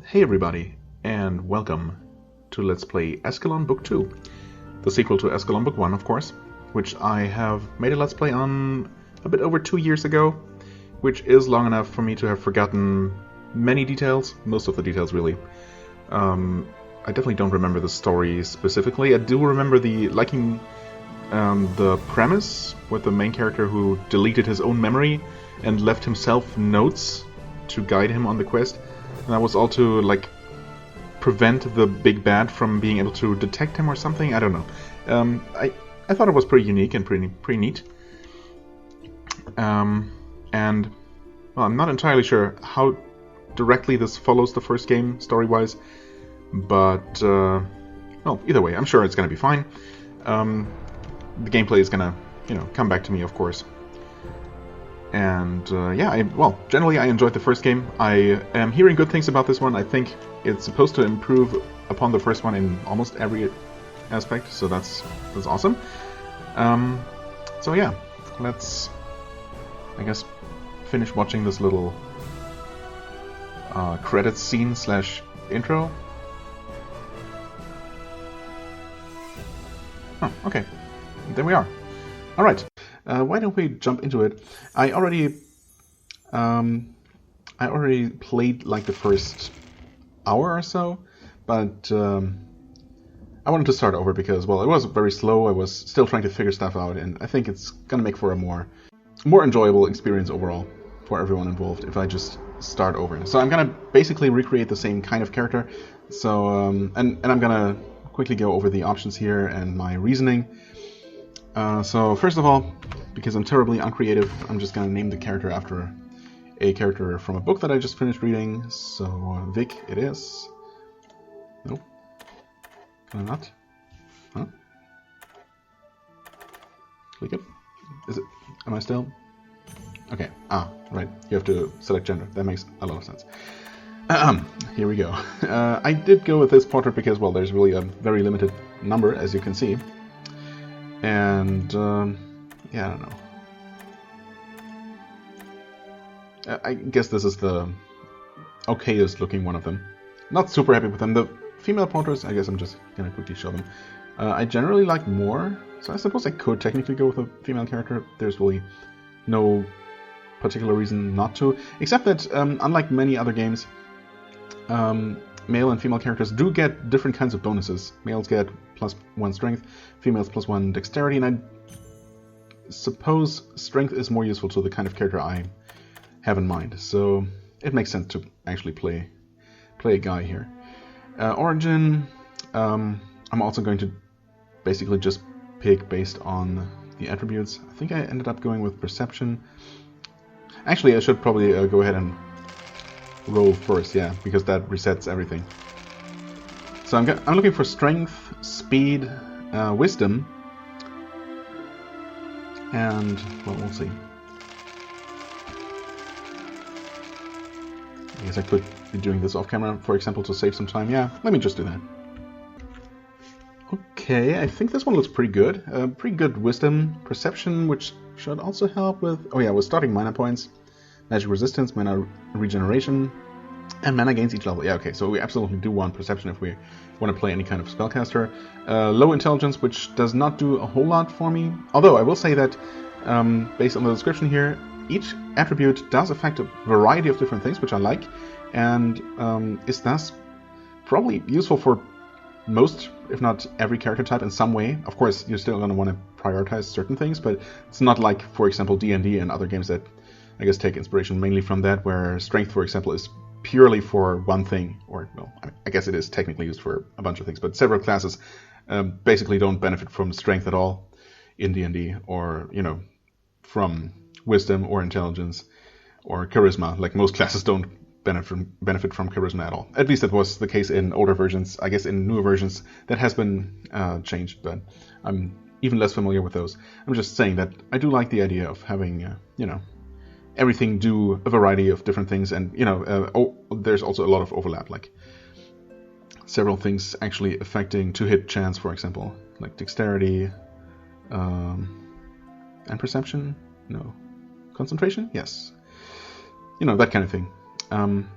Hey everybody, and welcome to Let's Play Eschalon Book 2, the sequel to Eschalon Book 1, of course, which I have made a Let's Play on a bit over 2 years ago, which is long enough for me to have forgotten many details, most of the details really. I definitely don't remember the story specifically. I do remember liking the premise with the main character who deleted his own memory and left himself notes to guide him on the quest. And that was all to, like, prevent the big bad from being able to detect him or something. I don't know. I thought it was pretty unique and pretty neat. And well, I'm not entirely sure how directly this follows the first game story-wise, but well, either way, I'm sure it's gonna be fine. The gameplay is gonna, come back to me, of course. And yeah, generally I enjoyed the first game. I am hearing good things about this one. I think it's supposed to improve upon the first one in almost every aspect, so that's awesome. So yeah, let's, I guess, finish watching this little credits scene / intro. Oh, okay, there we are. All right. Why don't we jump into it? I already played like the first hour or so, but I wanted to start over because, well, it was very slow. I was still trying to figure stuff out, and I think it's gonna make for a more enjoyable experience overall for everyone involved if I just start over. So I'm gonna basically recreate the same kind of character. So and I'm gonna quickly go over the options here and my reasoning. So first of all, because I'm terribly uncreative, I'm just gonna name the character after a character from a book that I just finished reading. So Vic it is. Nope. Can I not? Huh? Click it. Is it? Am I still? Okay. Ah, right. You have to select gender. That makes a lot of sense. Here we go. I did go with this portrait because, well, there's really a very limited number, as you can see. And, yeah, I don't know. I guess this is the okayest looking one of them. Not super happy with them. The female portraits, I guess I'm just gonna quickly show them. I generally like more, so I suppose I could technically go with a female character. There's really no particular reason not to, except that, unlike many other games, male and female characters do get different kinds of bonuses. Males get +1 strength, females +1 dexterity, and I suppose strength is more useful to the kind of character I have in mind. So it makes sense to actually play a guy here. Origin, I'm also going to basically just pick based on the attributes. I think I ended up going with perception. Actually, I should probably go ahead and roll first, yeah, because that resets everything. So I'm looking for strength, speed, wisdom, and, well, we'll see. I guess I could be doing this off camera, for example, to save some time. Yeah, let me just do that. Okay, I think this one looks pretty good. Pretty good wisdom, perception, which should also help with, oh yeah, with starting mana points, magic resistance, mana regeneration, and mana gains each level. Yeah, okay, so we absolutely do want perception if we want to play any kind of spellcaster. Low intelligence, which does not do a whole lot for me. Although I will say that, based on the description here, each attribute does affect a variety of different things, which I like, and is thus probably useful for most, if not every character type in some way. Of course, you're still going to want to prioritize certain things, but it's not like, for example, D&D and other games that, I guess, take inspiration mainly from that, where strength, for example, is purely for one thing, or, well, I guess it is technically used for a bunch of things, but several classes basically don't benefit from strength at all in D&D, or, from wisdom or intelligence or charisma. Like, most classes don't benefit from charisma at all. At least that was the case in older versions. I guess in newer versions that has been changed, but I'm even less familiar with those. I'm just saying that I do like the idea of having, everything do a variety of different things, and there's also a lot of overlap, like several things actually affecting to-hit chance, for example, like dexterity, and perception. No, concentration. Yes, that kind of thing.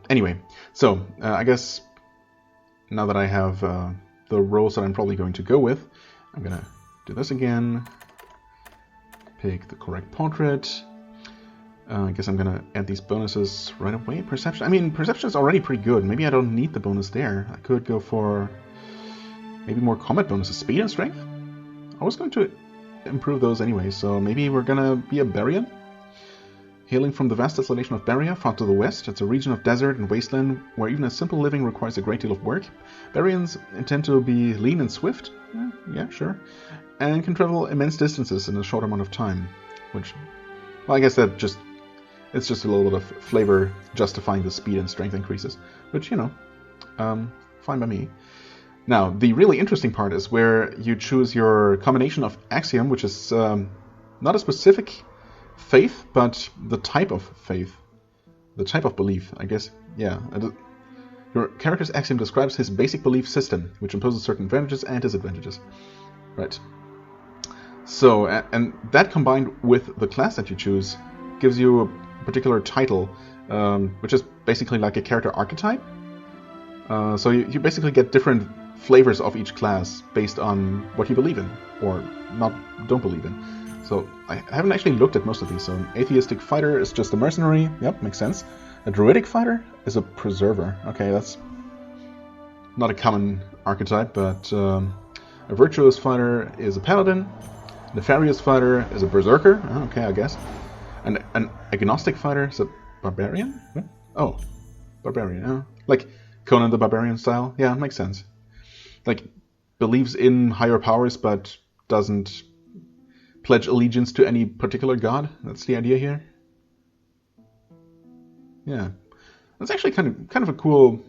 Anyway, so I guess now that I have the roles that I'm probably going to go with, I'm going to do this again. Pick the correct portrait. I guess I'm going to add these bonuses right away. Perception. I mean, perception is already pretty good. Maybe I don't need the bonus there. I could go for maybe more combat bonuses. Speed and strength? I was going to improve those anyway, so maybe we're going to be a Barian. Hailing from the vast desolation of Baria, far to the west, it's a region of desert and wasteland where even a simple living requires a great deal of work. Barians intend to be lean and swift, yeah, sure, and can travel immense distances in a short amount of time, which, well, I guess that it's just a little bit of flavor justifying the speed and strength increases, which, you know, fine by me. Now, the really interesting part is where you choose your combination of axiom, which is not a specific faith, but the type of faith, the type of belief, I guess. Yeah, your character's axiom describes his basic belief system, which imposes certain advantages and disadvantages. Right. So, and that combined with the class that you choose gives you a particular title, which is basically like a character archetype. So you basically get different flavors of each class based on what you believe in, or don't believe in. So I haven't actually looked at most of these. So an atheistic fighter is just a mercenary. Yep, makes sense. A druidic fighter is a preserver. Okay, that's not a common archetype, but a virtuous fighter is a paladin. A nefarious fighter is a berserker. Okay, I guess. And an agnostic fighter is a barbarian? What? Oh, barbarian. Like Conan the Barbarian style? Yeah, makes sense. Like, believes in higher powers, but doesn't pledge allegiance to any particular god. That's the idea here. Yeah, that's actually kind of a cool.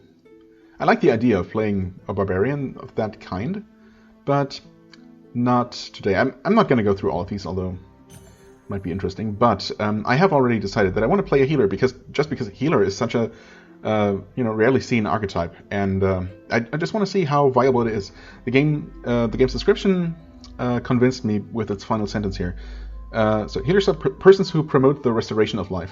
I like the idea of playing a barbarian of that kind, but not today. I'm not going to go through all of these, although it might be interesting. But I have already decided that I want to play a healer because a healer is such a rarely seen archetype, and I just want to see how viable it is. The game's description convinced me with its final sentence here. So healers are persons who promote the restoration of life.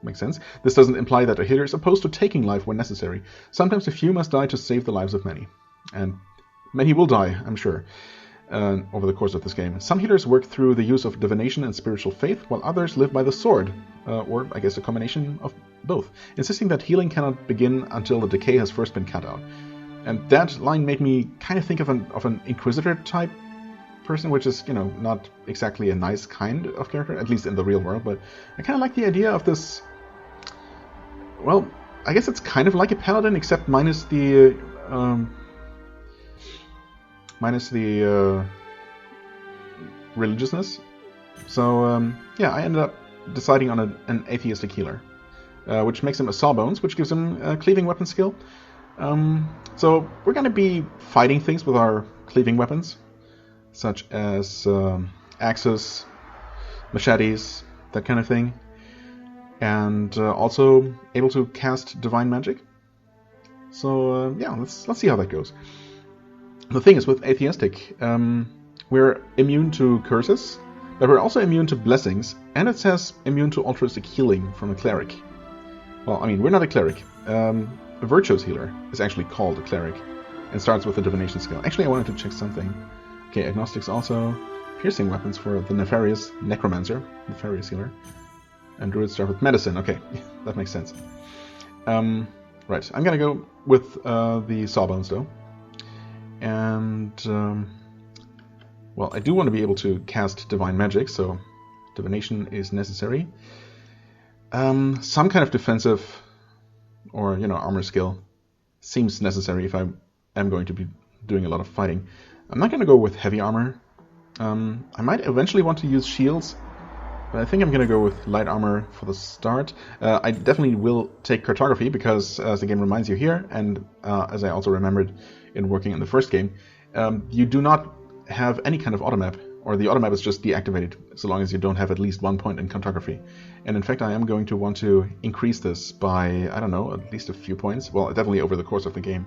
Makes sense. This doesn't imply that a healer is opposed to taking life when necessary. Sometimes a few must die to save the lives of many, and many will die, I'm sure, over the course of this game. Some healers work through the use of divination and spiritual faith, while others live by the sword, or I guess a combination of both, insisting that healing cannot begin until the decay has first been cut out. And that line made me kind of think of an inquisitor type person, which is, not exactly a nice kind of character, at least in the real world, but I kind of like the idea of this. Well, I guess it's kind of like a paladin, except minus the religiousness. So yeah, I ended up deciding on an atheistic healer, which makes him a sawbones, which gives him a cleaving weapon skill. So we're going to be fighting things with our cleaving weapons, such as axes, machetes, that kind of thing, and also able to cast divine magic. So yeah, let's see how that goes. The thing is, with atheistic, we're immune to curses, but we're also immune to blessings, and it says immune to altruistic healing from a cleric. Well, I mean, we're not a cleric. A virtuous healer is actually called a cleric, and starts with a divination skill. Actually, I wanted to check something. Okay, agnostics also. Piercing weapons for the nefarious necromancer, nefarious healer. And druids start with medicine. Okay, that makes sense. Right, I'm gonna go with the sawbones though. And, well, I do want to be able to cast divine magic, so divination is necessary. Some kind of defensive or, armor skill seems necessary if I am going to be doing a lot of fighting. I'm not going to go with heavy armor. I might eventually want to use shields, but I think I'm going to go with light armor for the start. I definitely will take cartography because, as the game reminds you here, and as I also remembered in working in the first game, you do not have any kind of automap, or the automap is just deactivated so long as you don't have at least 1 point in cartography. And in fact, I am going to want to increase this by, I don't know, at least a few points. Well, definitely over the course of the game,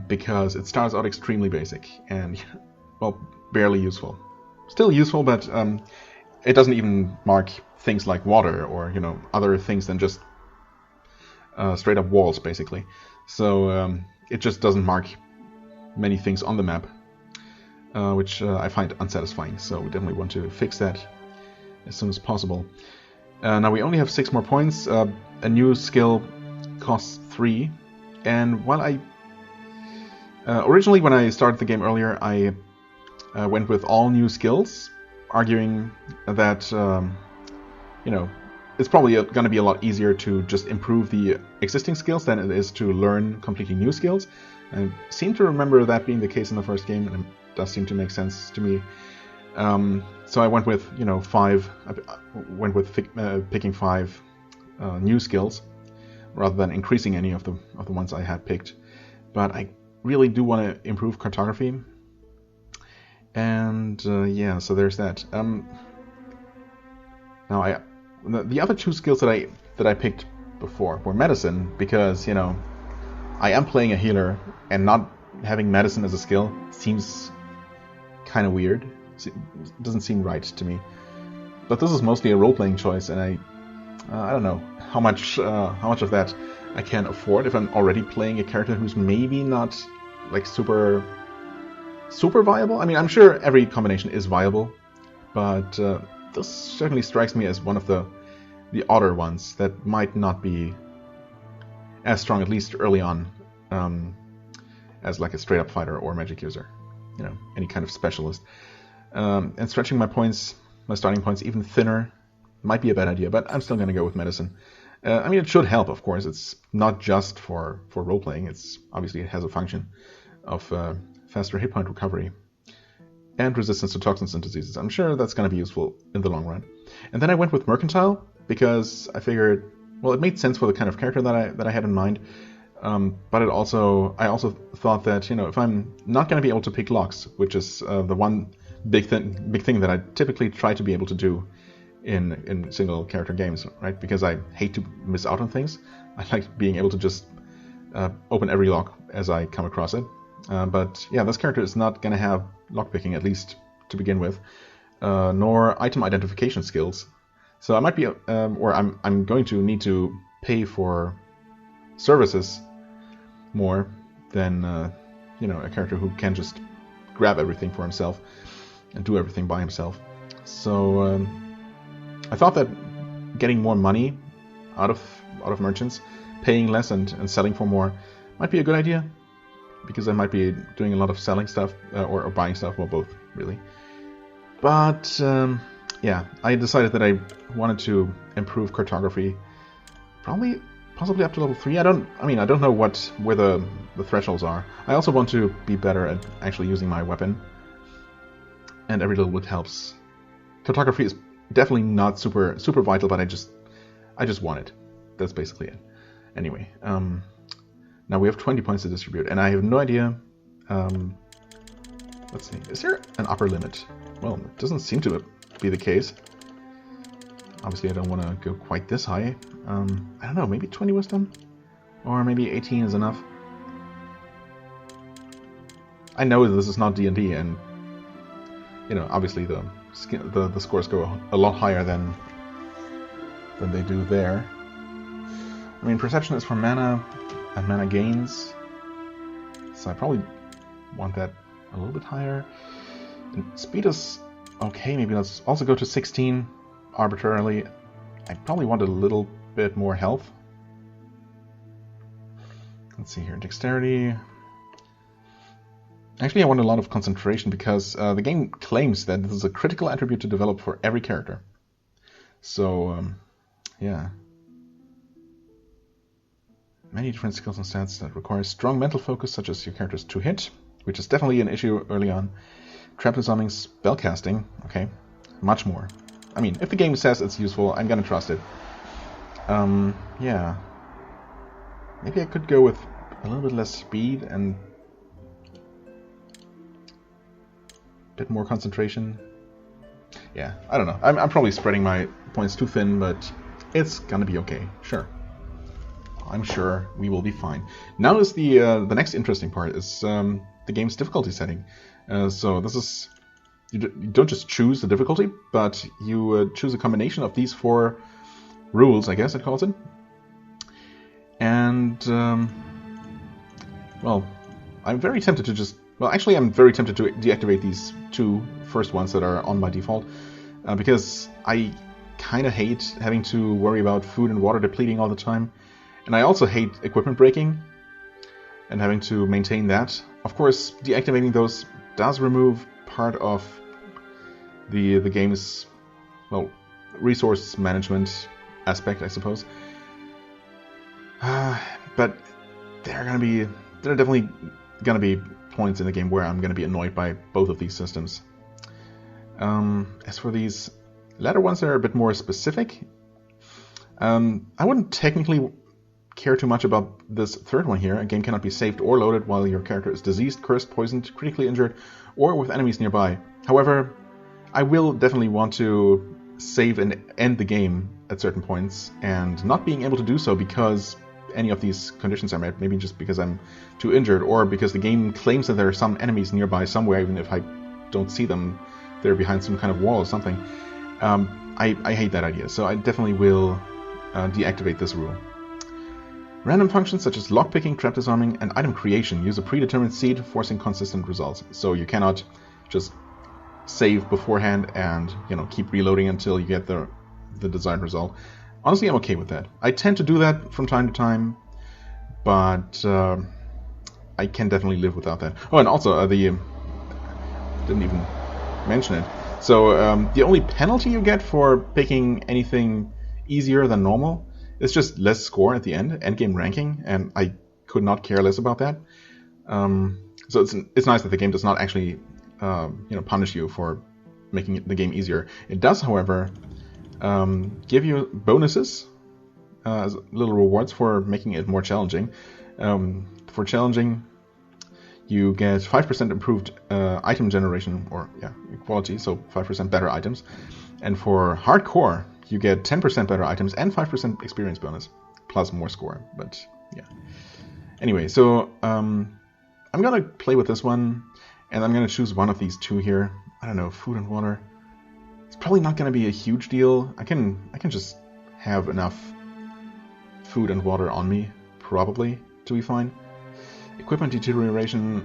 because it starts out extremely basic and, well, barely useful. Still useful, but it doesn't even mark things like water or, other things than just straight up walls, basically. So it just doesn't mark many things on the map, which I find unsatisfying. So we definitely want to fix that as soon as possible. Now we only have 6 more points. A new skill costs 3, and while I originally, when I started the game earlier, I went with all new skills, arguing that it's probably going to be a lot easier to just improve the existing skills than it is to learn completely new skills. I seem to remember that being the case in the first game, and it does seem to make sense to me. So I went with 5. I went with picking 5 new skills rather than increasing any of the ones I had picked. But I really do want to improve cartography, and yeah, so there's that. Now the other 2 skills that I picked before were medicine, because I am playing a healer, and not having medicine as a skill seems kind of weird. It doesn't seem right to me. But this is mostly a role-playing choice, and I don't know how much of that I can afford if I'm already playing a character who's maybe not like super viable. I mean, I'm sure every combination is viable, but this certainly strikes me as one of the odder ones that might not be as strong, at least early on, as like a straight-up fighter or magic user, any kind of specialist. And stretching my starting points even thinner might be a bad idea, but I'm still going to go with medicine. I mean, it should help, of course. It's not just for role-playing. Obviously it has a function of faster hit point recovery and resistance to toxins and diseases. I'm sure that's going to be useful in the long run. And then I went with mercantile because I figured, well, it made sense for the kind of character that I had in mind. But I also thought that if I'm not going to be able to pick locks, which is the one big thing that I typically try to be able to do in single character games, right? Because I hate to miss out on things. I like being able to just open every lock as I come across it. But yeah, this character is not going to have lockpicking, at least to begin with, nor item identification skills. So I might be, or I'm going to need to pay for services more than a character who can just grab everything for himself and do everything by himself. So I thought that getting more money out of merchants, paying less and selling for more, might be a good idea, because I might be doing a lot of selling stuff or buying stuff, well, both really. But yeah, I decided that I wanted to improve cartography, possibly up to level 3. I don't know where the thresholds are. I also want to be better at actually using my weapon, and every little bit helps. Cartography is definitely not super vital, but I just want it. That's basically it. Anyway, now we have 20 points to distribute, and I have no idea. Let's see, is there an upper limit? Well, it doesn't seem to be the case. Obviously, I don't want to go quite this high. I don't know, maybe 20 wisdom? Or maybe 18 is enough? I know this is not D&D, and obviously the scores go a lot higher than they do there. I mean, perception is for mana and mana gains, so I probably want that a little bit higher. And speed is okay, maybe let's also go to 16 arbitrarily. I probably want a little bit more health. Let's see here, dexterity. Actually, I want a lot of concentration, because the game claims that this is a critical attribute to develop for every character. So, yeah. Many different skills and stats that require strong mental focus, such as your character's 2-hit, which is definitely an issue early on. Trap disarming, spellcasting, okay, much more. I mean, if the game says it's useful, I'm gonna trust it. Yeah. Maybe I could go with a little bit less speed and a bit more concentration. Yeah, I don't know. I'm probably spreading my points too thin, but it's gonna be okay. Sure. I'm sure we will be fine. Now is the next interesting part is the game's difficulty setting. So this is, you don't just choose the difficulty, but you choose a combination of these 4 rules, I guess it calls it. And, well, I'm very tempted to just... Well, actually, I'm very tempted to deactivate these two first ones that are on by default, because I kind of hate having to worry about food and water depleting all the time. And I also hate equipment breaking and having to maintain that. Of course, deactivating those does remove part of the game's, well, resource management aspect, I suppose. But there are definitely gonna be points in the game where I'm gonna be annoyed by both of these systems. As for these latter ones, that are a bit more specific. I wouldn't technically care too much about this third one here. A game cannot be saved or loaded while your character is diseased, cursed, poisoned, critically injured, or with enemies nearby. However, I will definitely want to save and end the game at certain points, and not being able to do so because any of these conditions are met, maybe just because I'm too injured, or because the game claims that there are some enemies nearby somewhere, even if I don't see them, they're behind some kind of wall or something. I hate that idea, so I definitely will deactivate this rule. Random functions such as lockpicking, trap disarming, and item creation use a predetermined seed, forcing consistent results. So you cannot just save beforehand and keep reloading until you get the desired result. Honestly, I'm okay with that. I tend to do that from time to time, but I can definitely live without that. Oh, and also didn't even mention it. So the only penalty you get for picking anything easier than normal is just less score at the end, endgame ranking, and I could not care less about that. So it's nice that the game does not actually punish you for making the game easier. It does, however, give you bonuses, little rewards for making it more challenging. For challenging, you get 5% improved item generation, or quality, so 5% better items. And for hardcore, you get 10% better items and 5% experience bonus, plus more score. But yeah. Anyway, so I'm gonna play with this one, and I'm gonna choose one of these two here. I don't know, food and water. It's probably not gonna be a huge deal. I can just have enough food and water on me, probably, to be fine. Equipment deterioration.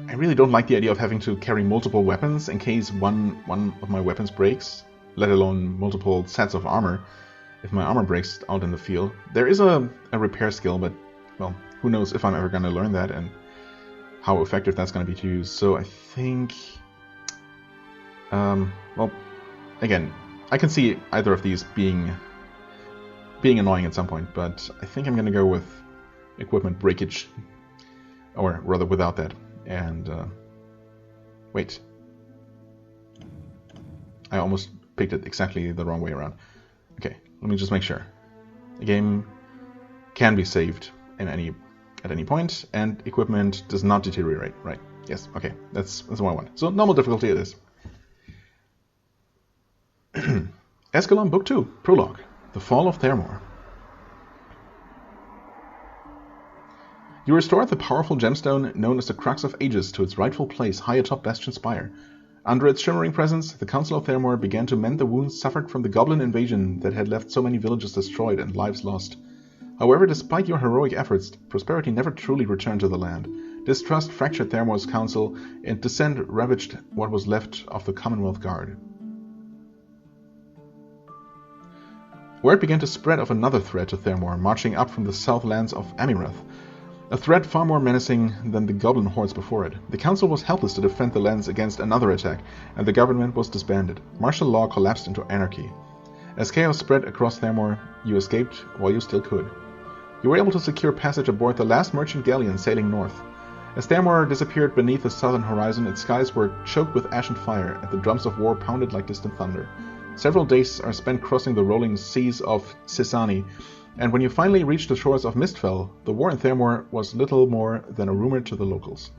I really don't like the idea of having to carry multiple weapons in case one of my weapons breaks, let alone multiple sets of armor if my armor breaks out in the field. There is a repair skill, but, well, who knows if I'm ever going to learn that and how effective that's going to be to use. So I think... well, again, I can see either of these being annoying at some point, but I think I'm going to go with equipment breakage, or rather without that. And wait, I almost picked it exactly the wrong way around. Okay, let me just make sure. The game can be saved at any point, and equipment does not deteriorate. Right? Yes. Okay, that's what I want. So normal difficulty it is. Eschalon Book 2, Prologue, The Fall of Thaermore. You restored the powerful gemstone known as the Crux of Ages to its rightful place high atop Bastion Spire. Under its shimmering presence, the Council of Thaermore began to mend the wounds suffered from the goblin invasion that had left so many villages destroyed and lives lost. However, despite your heroic efforts, prosperity never truly returned to the land. Distrust fractured Thaermore's council, and dissent ravaged what was left of the Commonwealth Guard. Word began to spread of another threat to Thaermore, marching up from the southlands of Amirath. A threat far more menacing than the goblin hordes before it. The council was helpless to defend the lands against another attack, and the government was disbanded. Martial law collapsed into anarchy. As chaos spread across Thaermore, you escaped while you still could. You were able to secure passage aboard the last merchant galleon sailing north. As Thaermore disappeared beneath the southern horizon, its skies were choked with ash and fire, and the drums of war pounded like distant thunder. Several days are spent crossing the rolling seas of Sisani, and when you finally reached the shores of Mistfell, the war in Thaermore was little more than a rumor to the locals.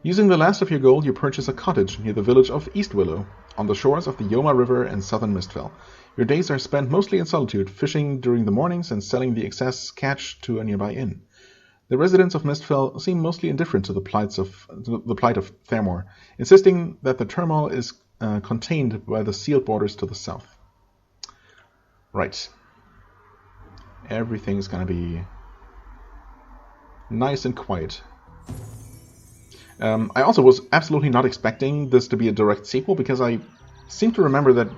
Using the last of your gold, you purchase a cottage near the village of East Willow, on the shores of the Yoma River in southern Mistfell. Your days are spent mostly in solitude, fishing during the mornings and selling the excess catch to a nearby inn. The residents of Mistfell seem mostly indifferent to the plight of Thaermore, insisting that the turmoil is contained by the sealed borders to the south. Right. Everything's gonna be nice and quiet. I also was absolutely not expecting this to be a direct sequel, because I seem to remember that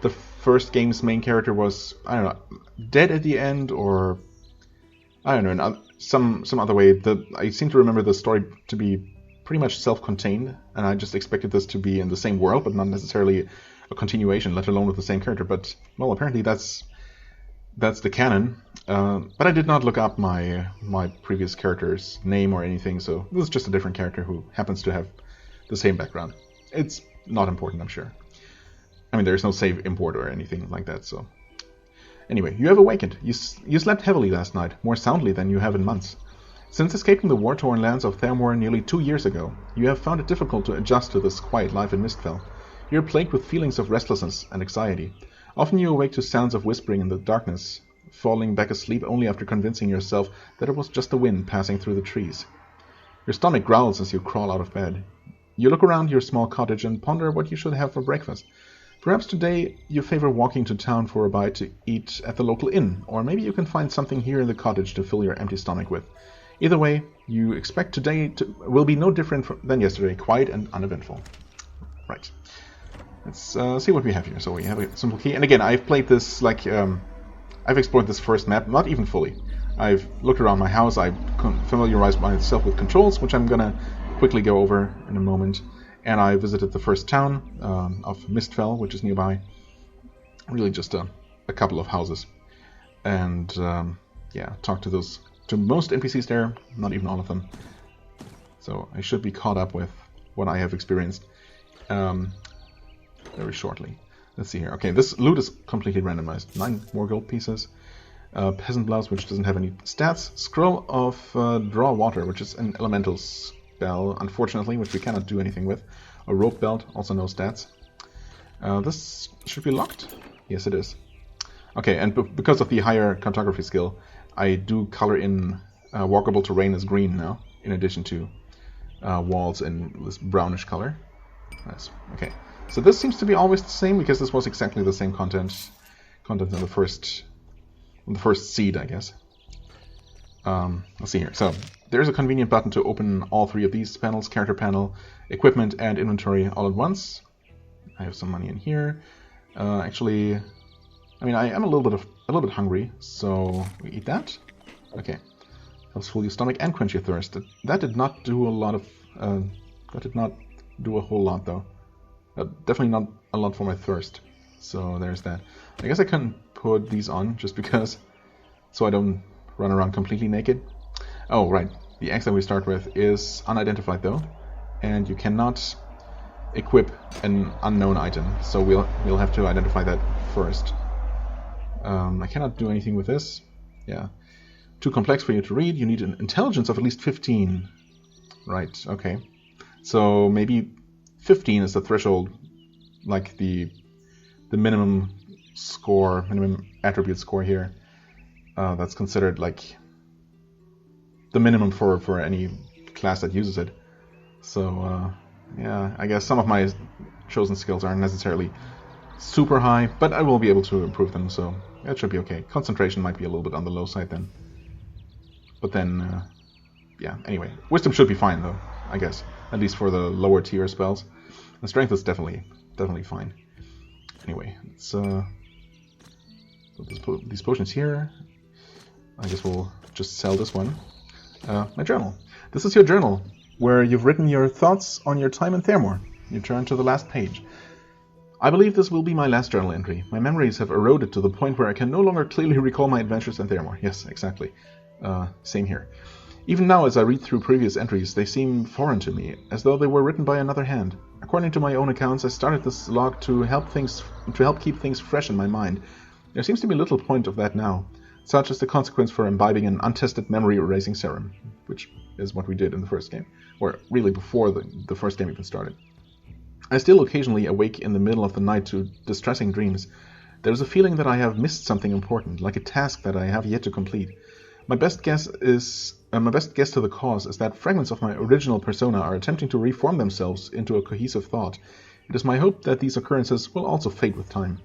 the first game's main character was, I don't know, dead at the end, or I don't know, some other way. I seem to remember the story to be pretty much self-contained, and I just expected this to be in the same world, but not necessarily a continuation, let alone with the same character. But, well, apparently that's the canon. But I did not look up my previous character's name or anything, so this is just a different character who happens to have the same background. It's not important, I'm sure. I mean, there's no save import or anything like that, so... Anyway, you have awakened. You slept heavily last night, more soundly than you have in months. Since escaping the war-torn lands of Thaermore nearly 2 years ago, you have found it difficult to adjust to this quiet life in Mistfell. You are plagued with feelings of restlessness and anxiety. Often you awake to sounds of whispering in the darkness, falling back asleep only after convincing yourself that it was just the wind passing through the trees. Your stomach growls as you crawl out of bed. You look around your small cottage and ponder what you should have for breakfast. Perhaps today you favor walking to town for a bite to eat at the local inn, or maybe you can find something here in the cottage to fill your empty stomach with. Either way, you expect today will be no different than yesterday, quiet and uneventful. Right. Let's see what we have here. So we have a simple key, and again, I've played this like I've explored this first map, not even fully. I've looked around my house, I've familiarized myself with controls, which I'm gonna quickly go over in a moment. And I visited the first town of Mistfell, which is nearby. Really just a couple of houses. And yeah, talked to most NPCs there, not even all of them. So I should be caught up with what I have experienced very shortly. Let's see here. Okay, this loot is completely randomized. 9 more gold pieces. Peasant blouse, which doesn't have any stats. Scroll of draw water, which is an elemental spell, unfortunately, which we cannot do anything with. A rope belt, also no stats. This should be locked? Yes, it is. Okay, and because of the higher cartography skill, I do color in walkable terrain as green now, in addition to walls in this brownish color. Nice. Okay, so this seems to be always the same, because this was exactly the same content in the first seed, I guess. Let's see here. So there's a convenient button to open all 3 of these panels: character panel, equipment, and inventory all at once. I have some money in here. Actually, I mean, I am a little bit hungry, so we eat that. Okay, helps fill your stomach and quench your thirst. That did not do a lot of. That did not do a whole lot, though. Definitely not a lot for my thirst. So there's that. I guess I can put these on just because, so I don't run around completely naked. Oh, right. The axe that we start with is unidentified, though, and you cannot equip an unknown item. So we'll have to identify that first. I cannot do anything with this. Yeah. Too complex for you to read. You need an intelligence of at least 15. Right, okay. So maybe 15 is the threshold, like the minimum score, minimum attribute score here. That's considered like the minimum for any class that uses it. So, yeah, I guess some of my chosen skills aren't necessarily super high, but I will be able to improve them, so that should be okay. Concentration might be a little bit on the low side then. But then, yeah, anyway. Wisdom should be fine, though, I guess. At least for the lower tier spells. And strength is definitely fine. Anyway, let's put these potions here. I guess we'll just sell this one. My journal. This is your journal, where you've written your thoughts on your time in Thaermore. You turn to the last page. I believe this will be my last journal entry. My memories have eroded to the point where I can no longer clearly recall my adventures in Thaermore. Yes, exactly. Same here. Even now, as I read through previous entries, they seem foreign to me, as though they were written by another hand. According to my own accounts, I started this log to help keep things fresh in my mind. There seems to be little point of that now. Such is the consequence for imbibing an untested memory-erasing serum, which is what we did in the first game, or really before the first game even started. I still occasionally awake in the middle of the night to distressing dreams. There is a feeling that I have missed something important, like a task that I have yet to complete. My best guess to the cause is that fragments of my original persona are attempting to reform themselves into a cohesive thought. It is my hope that these occurrences will also fade with time.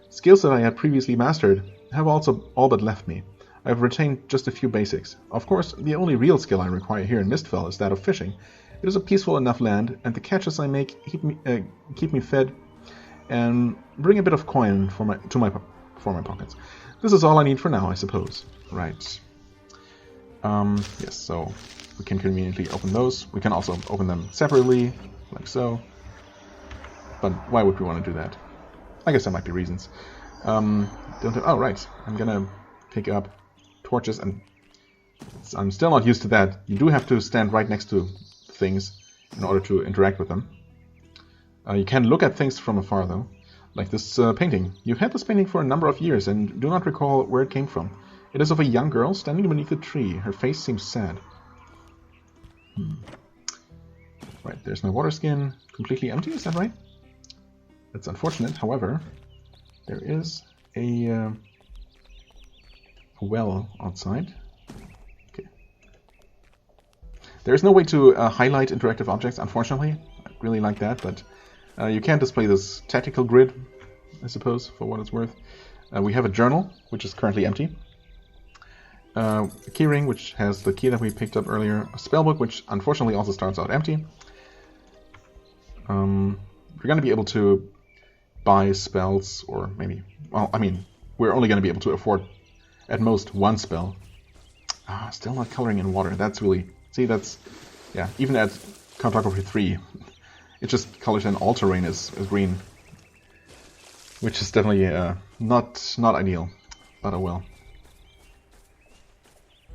Skills that I had previously mastered have also all but left me. I've retained just a few basics. Of course, the only real skill I require here in Mistfell is that of fishing. It is a peaceful enough land, and the catches I make keep me fed and bring a bit of coin for my pockets. This is all I need for now, I suppose. Right. Yes, so we can conveniently open those. We can also open them separately, like so. But why would we want to do that? I guess there might be reasons. Oh, right. I'm gonna pick up torches, and I'm still not used to that. You do have to stand right next to things in order to interact with them. You can look at things from afar, though. Like this painting. You've had this painting for a number of years and do not recall where it came from. It is of a young girl standing beneath a tree. Her face seems sad. Right, there's my water skin. Completely empty, is that right? That's unfortunate. However, there is a well outside. Okay. There's no way to highlight interactive objects, unfortunately. I really like that, but you can display this tactical grid, I suppose, for what it's worth. We have a journal, which is currently empty. A keyring, which has the key that we picked up earlier. A spellbook, which unfortunately also starts out empty. We're going to be able to buy spells, or maybe... Well, I mean, we're only going to be able to afford at most one spell. Still not coloring in water. That's really... See, that's... Yeah, even at Cartography 3, it just colors in all terrain as green. Which is definitely not ideal. But oh well.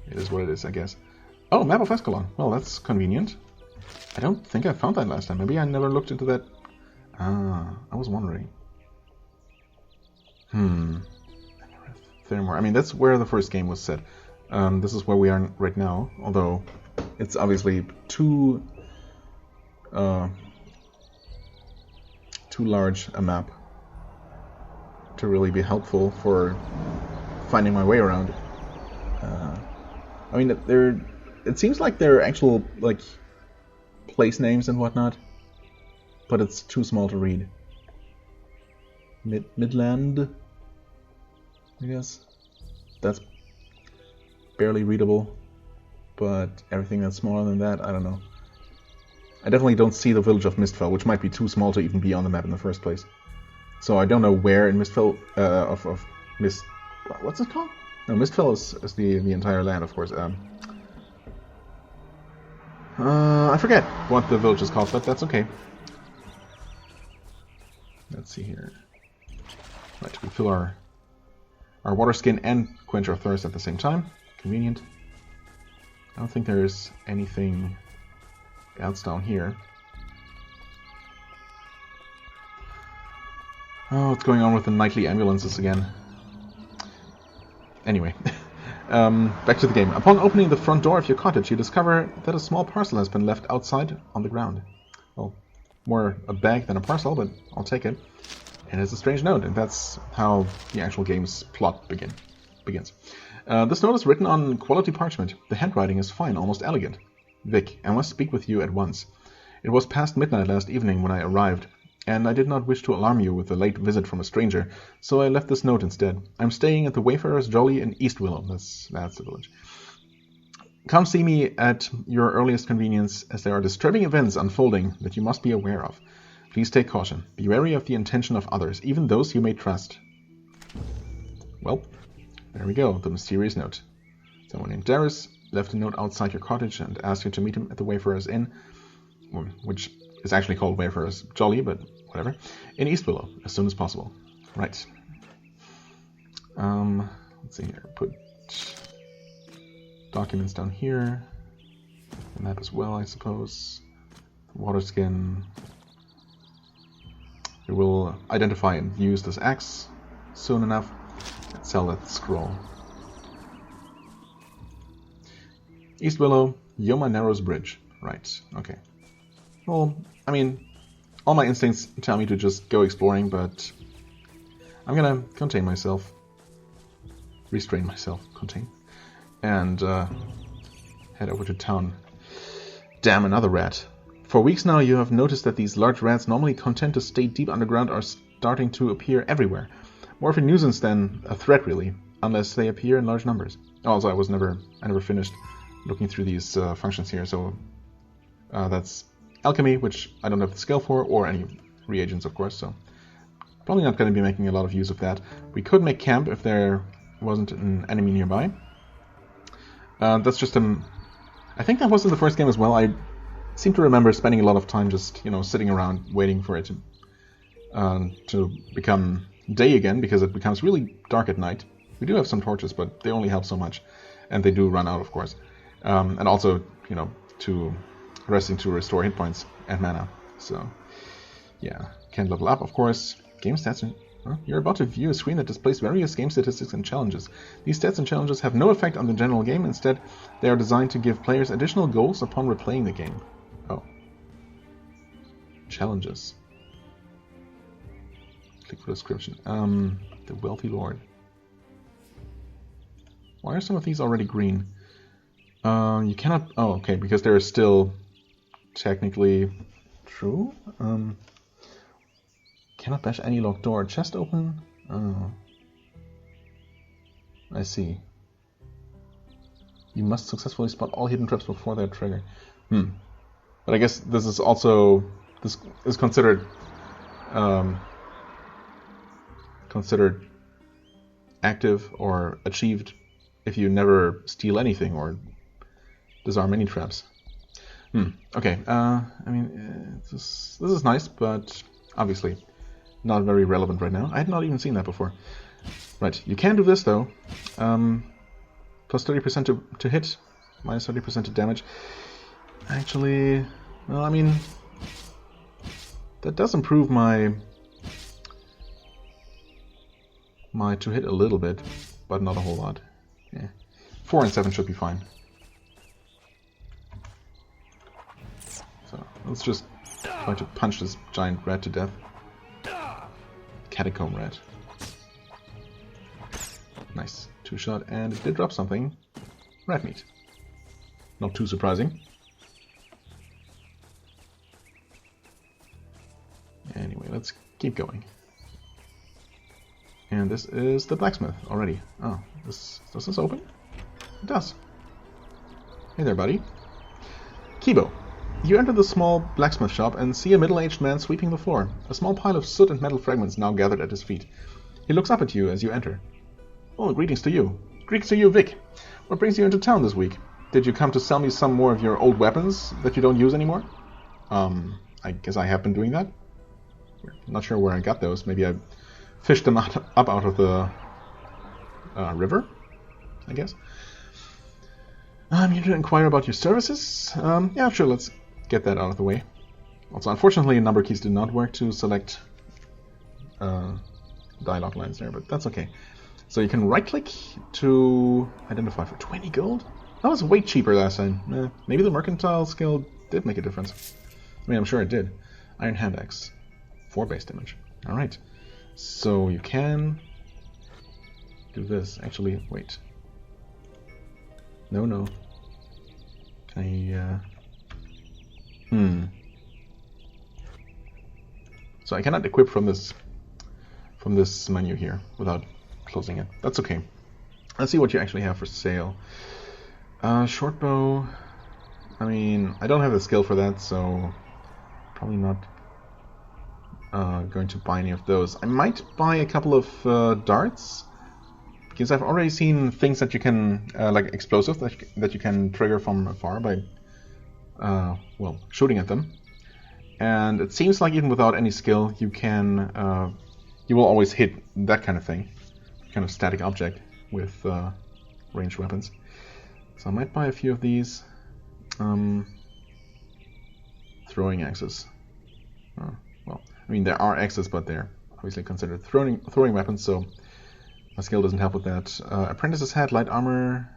It is what it is, I guess. Oh, map of Eschalon. Well, that's convenient. I don't think I found that last time. Maybe I never looked into that. I was wondering. Thaermore. I mean, that's where the first game was set. This is where we are right now, although it's obviously too large a map to really be helpful for finding my way around. I mean, it seems like they're actual like place names and whatnot, but it's too small to read. Midland, I guess. That's barely readable, but everything that's smaller than that, I don't know. I definitely don't see the village of Mistfell, which might be too small to even be on the map in the first place. So I don't know where in Mistfell, what's it called? No, Mistfell is the entire land, of course. I forget what the village is called, but that's okay. Let's see here. Right, we fill our water skin and quench our thirst at the same time. Convenient. I don't think there's anything else down here. Oh, what's going on with the nightly ambulances again? Anyway, back to the game. Upon opening the front door of your cottage, you discover that a small parcel has been left outside on the ground. Well, more a bag than a parcel, but I'll take it. And it's a strange note, and that's how the actual game's plot begins. This note is written on quality parchment. The handwriting is fine, almost elegant. Vic, I must speak with you at once. It was past midnight last evening when I arrived, and I did not wish to alarm you with a late visit from a stranger, so I left this note instead. I'm staying at the Wayfarer's Jolly in East Willow. That's the village. Come see me at your earliest convenience, as there are disturbing events unfolding that you must be aware of. Please take caution. Be wary of the intention of others, even those you may trust. Well, there we go, the mysterious note. Someone named Darius left a note outside your cottage and asked you to meet him at the Wayfarer's Inn, which is actually called Wayfarer's Jolly, but whatever, in East Willow, as soon as possible. Right. Let's see here. Put documents down here. The map as well, I suppose. Water skin. We will identify and use this axe soon enough and sell that scroll. East Willow, Yoma Narrows Bridge. Right, okay. Well, I mean, all my instincts tell me to just go exploring, but I'm gonna contain myself. Restrain myself, contain. And head over to town. Damn, another rat. For weeks now you have noticed that these large rats, normally content to stay deep underground, are starting to appear everywhere. More of a nuisance than a threat, really, unless they appear in large numbers. Also, I never finished looking through these functions here. So that's alchemy, which I don't have the skill for, or any reagents, of course. So probably not going to be making a lot of use of that. We could make camp if there wasn't an enemy nearby. That's just I think that was in the first game as well. I seem to remember spending a lot of time just, sitting around waiting for it to become day again, because it becomes really dark at night. We do have some torches, but they only help so much, and they do run out, of course. And also, to resting to restore hit points and mana. So, yeah, can't level up, of course. Game stats. You're about to view a screen that displays various game statistics and challenges. These stats and challenges have no effect on the general game. Instead, they are designed to give players additional goals upon replaying the game. Oh. Challenges. Click for description. The Wealthy Lord. Why are some of these already green? You cannot... Oh, okay, because they're still technically true. Cannot bash any locked door. Chest open? Oh. I see. You must successfully spot all hidden traps before they're triggered. But I guess this is also... This is considered... considered active or achieved if you never steal anything or disarm any traps. Okay, I mean, this is nice, but obviously not very relevant right now. I had not even seen that before. Right, you can do this though. Plus 30% to hit, minus 30% to damage. Actually, well, I mean, that does improve my to hit a little bit, but not a whole lot. Yeah. 4 and 7 should be fine. So let's just try to punch this giant rat to death. Catacomb rat. Nice. 2-shot, and it did drop something. Rat meat. Not too surprising. Anyway, let's keep going. And this is the blacksmith already. Oh, does this open? It does. Hey there, buddy. Kibo. You enter the small blacksmith shop and see a middle-aged man sweeping the floor. A small pile of soot and metal fragments now gathered at his feet. He looks up at you as you enter. Oh, greetings to you. Greetings to you, Vic. What brings you into town this week? Did you come to sell me some more of your old weapons that you don't use anymore? I guess I have been doing that. I'm not sure where I got those. Maybe I fished them up out of the river, I guess. I'm here to inquire about your services. Yeah, sure, let's get that out of the way. Also, unfortunately, number keys do not work to select dialogue lines there, but that's okay. So you can right-click to identify for 20 gold? That was way cheaper last time. Maybe the mercantile skill did make a difference. I mean, I'm sure it did. Iron Hand Axe. 4 base damage. Alright. So you can do this. Actually, wait. No. Can I, So I cannot equip from this menu here without closing it. That's okay. Let's see what you actually have for sale. Short bow. I mean, I don't have the skill for that, so probably not going to buy any of those. I might buy a couple of darts, because I've already seen things that you can, like explosives that you can trigger from afar by, well, shooting at them. And it seems like even without any skill, you can, you will always hit that kind of thing, kind of static object with ranged weapons. So I might buy a few of these. Throwing axes. Well, I mean there are axes, but they're obviously considered throwing weapons, so my skill doesn't help with that. Apprentice's hat, light armor,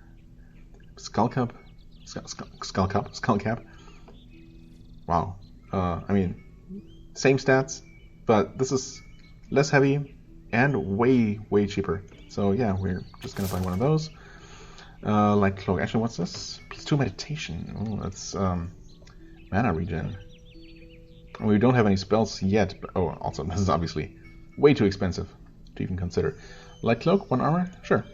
skull cap. Wow. I mean, same stats, but this is less heavy and way cheaper. So yeah, we're just gonna buy one of those. Light cloak. Actually, what's this? Plus 2 meditation. Oh, that's mana regen. We don't have any spells yet. But, oh, also this is obviously way too expensive to even consider. Light cloak, 1 armor, sure.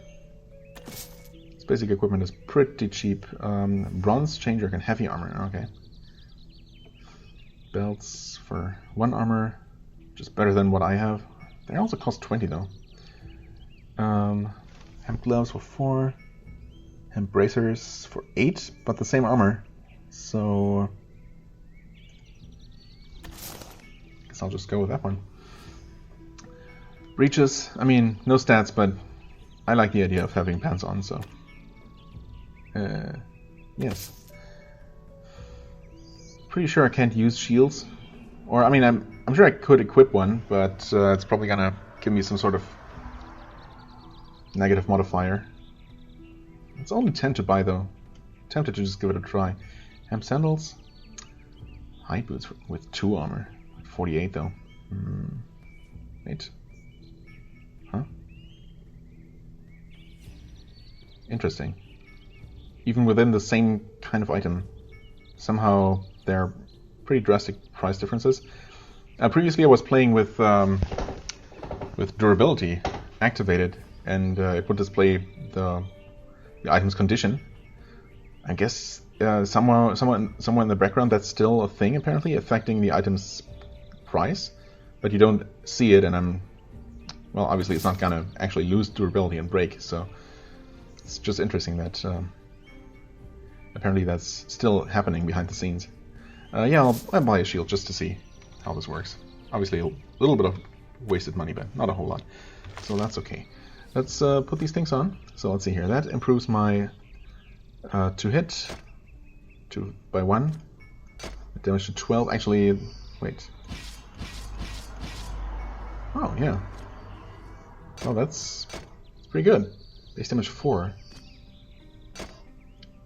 Let's basic equipment is pretty cheap. Bronze changer and heavy armor. Okay. Belts for 1 armor, just better than what I have. They also cost 20 though. Hemp gloves for 4. Hemp bracers for 8, but the same armor. So guess I'll just go with that one. Breeches, I mean, no stats, but I like the idea of having pants on, so yes. Pretty sure I can't use shields, or I mean, I'm sure I could equip one, but it's probably gonna give me some sort of negative modifier. It's only 10 to buy though. Tempted to just give it a try. Hemp sandals, high boots with 2 armor, 48 though. Wait, huh? Interesting. Even within the same kind of item, somehow there are pretty drastic price differences. Previously I was playing with durability activated, and it would display the item's condition. I guess somewhere in the background that's still a thing, apparently, affecting the item's price, but you don't see it, and well, obviously it's not gonna actually lose durability and break, so it's just interesting that apparently that's still happening behind the scenes. Yeah, I'll buy a shield just to see how this works. Obviously a little bit of wasted money, but not a whole lot, so that's okay. Let's put these things on. So let's see here. That improves my to hit 2 by 1. Damage to 12. Actually, wait. Oh yeah. Oh, that's pretty good. Base damage 4,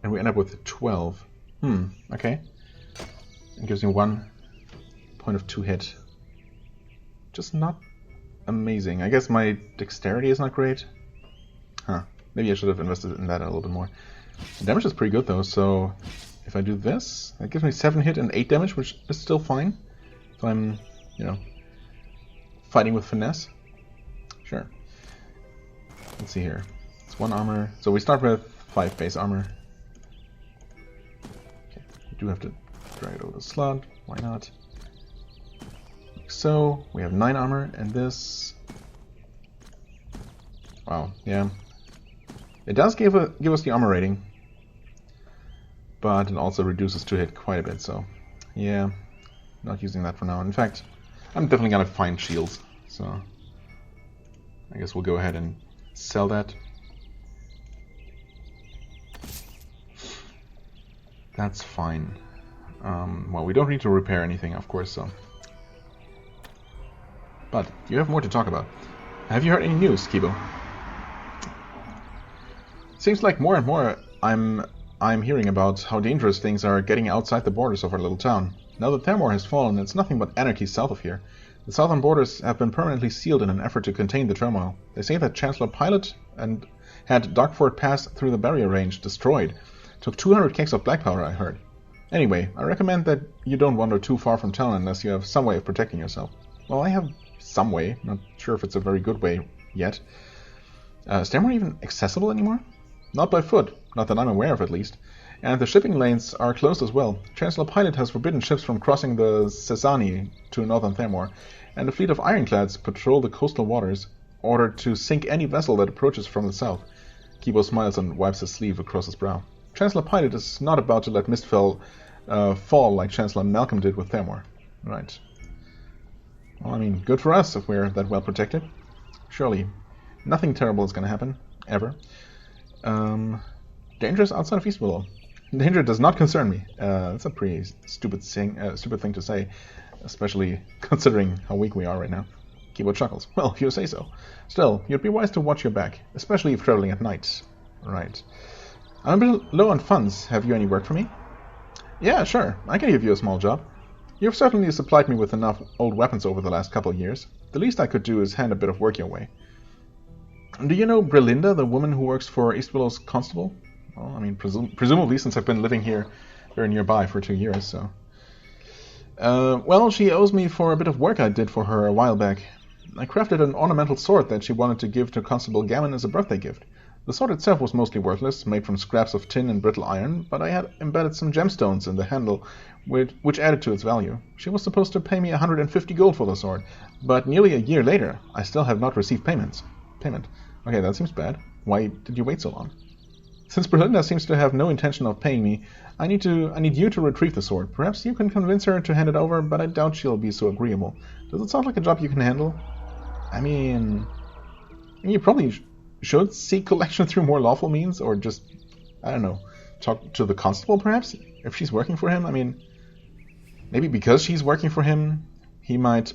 and we end up with 12. Okay. It gives me 1 point of 2 hit. Just not amazing. I guess my dexterity is not great. Huh. Maybe I should have invested in that a little bit more. The damage is pretty good though, so if I do this, that gives me 7 hit and 8 damage, which is still fine. So I'm, fighting with finesse. Sure. Let's see here. It's 1 armor. So we start with 5 base armor. Okay. We do have to drag it over the slot. Why not? Like so. We have 9 armor, and this. Wow. Yeah. It does give us the armor rating, but it also reduces to hit quite a bit. So, yeah, not using that for now. In fact, I'm definitely gonna find shields. So, I guess we'll go ahead and sell that. That's fine. Well, we don't need to repair anything, of course, so. But you have more to talk about. Have you heard any news, Kibo? Seems like more and more I'm hearing about how dangerous things are getting outside the borders of our little town. Now that Thaermore has fallen, it's nothing but anarchy south of here. The southern borders have been permanently sealed in an effort to contain the turmoil. They say that Chancellor Pilot had Darkford Pass through the barrier range destroyed. Took 200 kegs of black powder, I heard. Anyway, I recommend that you don't wander too far from town unless you have some way of protecting yourself. Well, I have some way. Not sure if it's a very good way yet. Is Thaermore even accessible anymore? Not by foot, not that I'm aware of at least. And the shipping lanes are closed as well. Chancellor Pilot has forbidden ships from crossing the Sesani to northern Thaermore, and a fleet of ironclads patrol the coastal waters, ordered to sink any vessel that approaches from the south. Kibo smiles and wipes his sleeve across his brow. Chancellor Pilot is not about to let Mistfell fall like Chancellor Malcolm did with Thaermore. Right. Well, I mean, good for us if we're that well protected. Surely, nothing terrible is going to happen, ever. Dangerous outside of East Willow. Danger does not concern me. That's a pretty stupid thing to say, especially considering how weak we are right now. Kibo chuckles. Well, if you say so. Still, you'd be wise to watch your back, especially if traveling at night. Right. I'm a bit low on funds. Have you any work for me? Yeah, sure. I can give you a small job. You've certainly supplied me with enough old weapons over the last couple of years. The least I could do is hand a bit of work your way. Do you know Brelinda, the woman who works for East Willow's constable? Well, I mean, presumably since I've been living here very nearby for 2 years, so. Well, she owes me for a bit of work I did for her a while back. I crafted an ornamental sword that she wanted to give to Constable Gammon as a birthday gift. The sword itself was mostly worthless, made from scraps of tin and brittle iron, but I had embedded some gemstones in the handle, which added to its value. She was supposed to pay me 150 gold for the sword, but nearly a year later, I still have not received payment. Okay, that seems bad. Why did you wait so long? Since Berlinda seems to have no intention of paying me, I need you to retrieve the sword. Perhaps you can convince her to hand it over, but I doubt she'll be so agreeable. Does it sound like a job you can handle? I mean, you probably should seek collection through more lawful means, or just, I don't know, talk to the constable, perhaps? If she's working for him, I mean, maybe because she's working for him, he might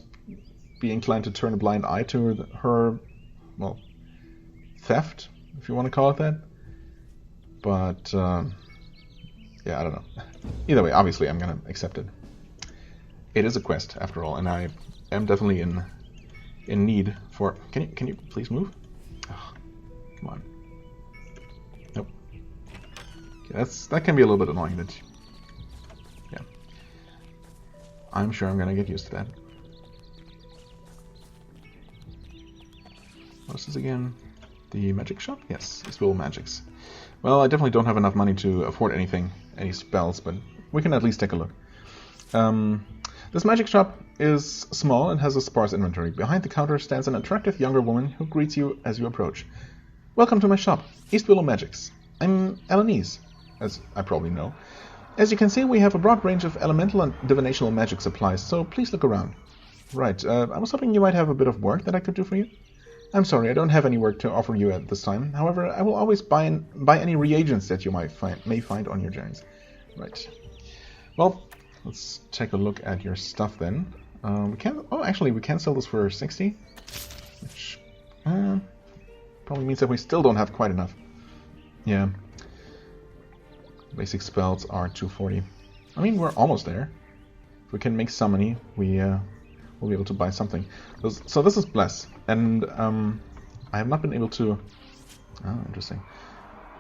be inclined to turn a blind eye to her, well, theft, if you want to call it that. But, yeah, I don't know. Either way, obviously, I'm going to accept it. It is a quest, after all, and I am definitely in need for... Can you please move? Oh, come on. Nope. Okay, that can be a little bit annoying, but... Yeah. I'm sure I'm going to get used to that. What's this again? The magic shop? Yes, it's Willow Magics. Well, I definitely don't have enough money to afford any spells, but we can at least take a look. This magic shop is small and has a sparse inventory. Behind the counter stands an attractive younger woman who greets you as you approach. Welcome to my shop, East Willow Magics. I'm Elenise, as I probably know. As you can see, we have a broad range of elemental and divinational magic supplies, so please look around. Right, I was hoping you might have a bit of work that I could do for you. I'm sorry, I don't have any work to offer you at this time. However, I will always buy any reagents that you may find on your journeys. Right. Well, let's take a look at your stuff then. We can sell this for 60, which probably means that we still don't have quite enough. Yeah. Basic spells are 240. I mean, we're almost there. If we can make some money, we'll be able to buy something. So this is Bless, and I have not been able to... Oh, interesting.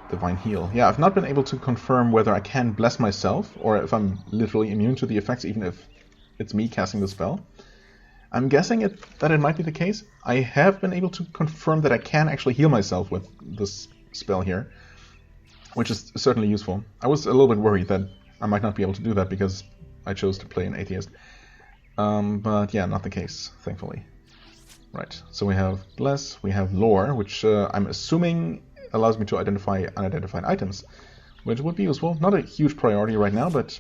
Divine Heal. Yeah, I've not been able to confirm whether I can bless myself, or if I'm literally immune to the effects, even if it's me casting the spell. I'm guessing that it might be the case. I have been able to confirm that I can actually heal myself with this spell here, which is certainly useful. I was a little bit worried that I might not be able to do that because I chose to play an atheist. But yeah, not the case, thankfully. Right, so we have Bless, we have Lore, which I'm assuming allows me to identify unidentified items, which would be useful. Not a huge priority right now, but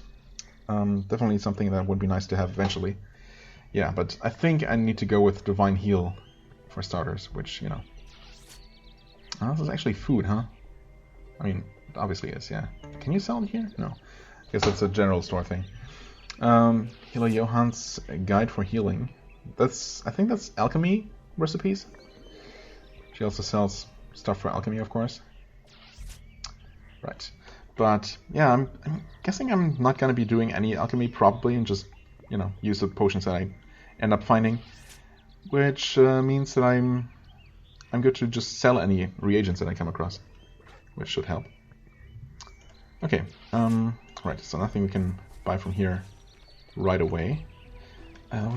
definitely something that would be nice to have eventually. Yeah, but I think I need to go with Divine Heal for starters, which, you know... Oh, this is actually food, huh? I mean, it obviously is, yeah. Can you sell it here? No. I guess that's a general store thing. Healer Johann's Guide for Healing. I think that's alchemy recipes. She also sells stuff for alchemy, of course. Right. But, yeah, I'm guessing I'm not going to be doing any alchemy, probably, and just, you know, use the potions that I end up finding. Which means that I'm good to just sell any reagents that I come across. Which should help. Okay, right, so nothing we can buy from here right away.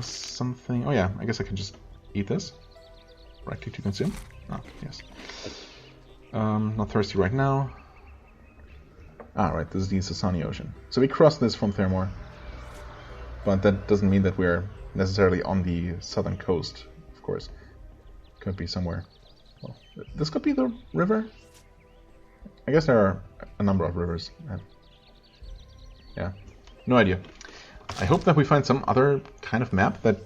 Something... Oh yeah, I guess I can just eat this. Right click to consume. Ah, yes. Not thirsty right now. Ah, right, this is the Sasani Ocean. So we crossed this from Thaermore. But that doesn't mean that we're necessarily on the southern coast, of course. Could be somewhere. Well, this could be the river? I guess there are a number of rivers. Yeah, no idea. I hope that we find some other kind of map that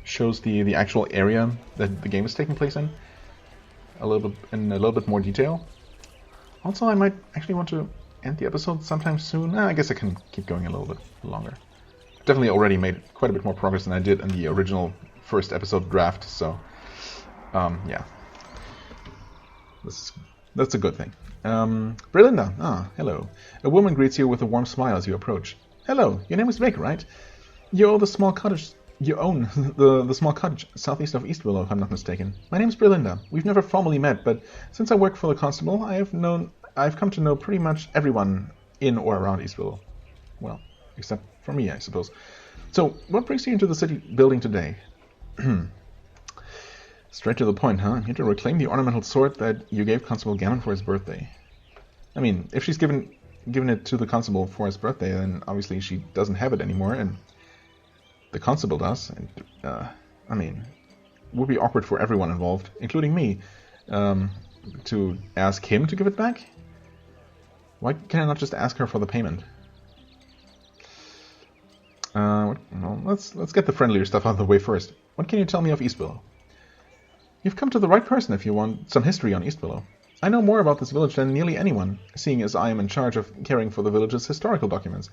shows the actual area that the game is taking place in a little bit more detail. Also, I might actually want to end the episode sometime soon. I guess I can keep going a little bit longer. Definitely already made quite a bit more progress than I did in the original first episode draft, so yeah. That's a good thing. Berlinda. Ah, hello. A woman greets you with a warm smile as you approach. Hello, your name is Vic, right? You own the small cottage southeast of East Willow, if I'm not mistaken. My name is Berlinda. We've never formally met, but since I work for the constable, I've come to know pretty much everyone in or around East Willow. Well, except for me, I suppose. So, what brings you into the city building today? Straight to the point, huh? I'm here to reclaim the ornamental sword that you gave Constable Gammon for his birthday. I mean, if she's given it to the Constable for his birthday, then obviously she doesn't have it anymore, and the Constable does. And, I mean, it would be awkward for everyone involved, including me, to ask him to give it back? Why can I not just ask her for the payment? Well, let's get the friendlier stuff out of the way first. What can you tell me of East Willow? You've come to the right person if you want some history on East Willow. I know more about this village than nearly anyone, seeing as I am in charge of caring for the village's historical documents.